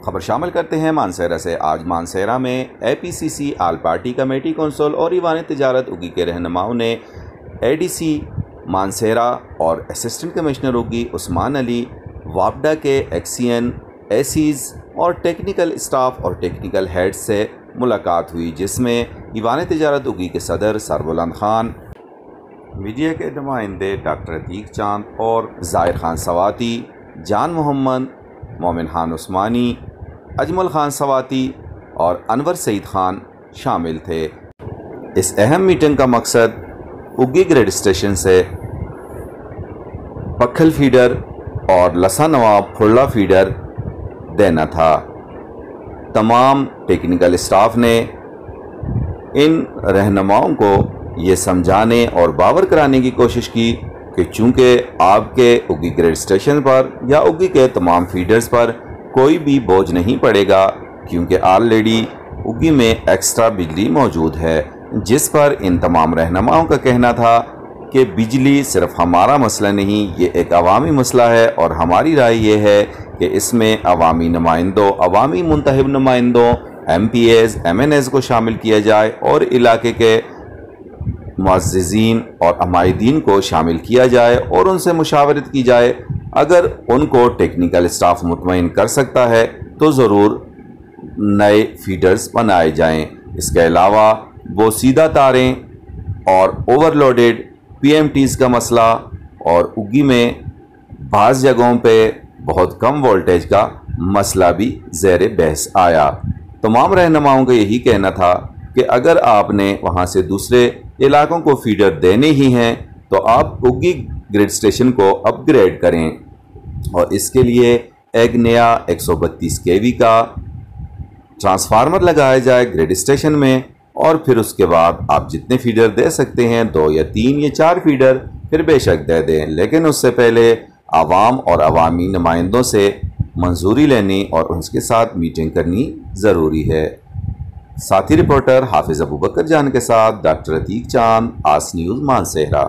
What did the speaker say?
खबर शामिल करते हैं मानसेरा से। आज मानसेरा में APCC आल पार्टी कमेटी कौंसिल और ईवान तिजारत उगी के रहनुमाओं ने ADC मानसेरा और असिस्टेंट कमिश्नर उगी उस्मान अली, वापडा के एक्सियन, एसीज और टेक्निकल स्टाफ और टेक्निकल हेड्स से मुलाकात हुई, जिसमें ईवान तिजारत उगी के सदर सरबुलंद खान, मीडिया के नुमाइंदे डॉक्टर अतीक चांद और ज़ाहिर खान सवाती, जान मोहम्मद, मोमिन खान उस्मानी, अजमल खान सवाती और अनवर सईद खान शामिल थे। इस अहम मीटिंग का मकसद उगी ग्रेड स्टेशन से पखल फीडर और लसा नवाब फुरला फीडर देना था। तमाम टेक्निकल स्टाफ ने इन रहनुमाओं को ये समझाने और बावर कराने की कोशिश की कि चूँकि आपके उगी ग्रेड स्टेशन पर या उगी के तमाम फीडर्स पर कोई भी बोझ नहीं पड़ेगा, क्योंकि ऑलरेडी उगी में एक्स्ट्रा बिजली मौजूद है। जिस पर इन तमाम रहनुमाओं का कहना था कि बिजली सिर्फ हमारा मसला नहीं, ये एक अवामी मसला है और हमारी राय ये है कि इसमें अवामी नुमाइंदों, अवामी मुंतखब नुमाइंदों, MPAs, MNAs को शामिल किया जाए और इलाके के मुअज़्ज़िज़ीन और अमायदीन को शामिल किया जाए और उनसे मुशावरत की जाए। अगर उनको टेक्निकल स्टाफ मुतमईन कर सकता है तो ज़रूर नए फीडर्स बनाए जाएं। इसके अलावा वो सीधा तारें और ओवरलोडेड PMTs का मसला और उगी में बाज़ जगहों पे बहुत कम वोल्टेज का मसला भी ज़ेर बहस आया। तमाम रहनुमाओं का यही कहना था कि अगर आपने वहाँ से दूसरे इलाकों को फीडर देने ही हैं तो आप उगी ग्रिड स्टेशन को अपग्रेड करें और इसके लिए एक नया 132 kV का ट्रांसफार्मर लगाया जाए ग्रिड स्टेशन में, और फिर उसके बाद आप जितने फीडर दे सकते हैं 2 या 3 या 4 फीडर फिर बेशक दे दें, लेकिन उससे पहले आवाम और अवामी नुमाइंदों से मंजूरी लेनी और उनके साथ मीटिंग करनी ज़रूरी है। साथी रिपोर्टर हाफिज़ अबू बकर जान के साथ डॉक्टर अतीक चांद, आस न्यूज़ मानसेरा।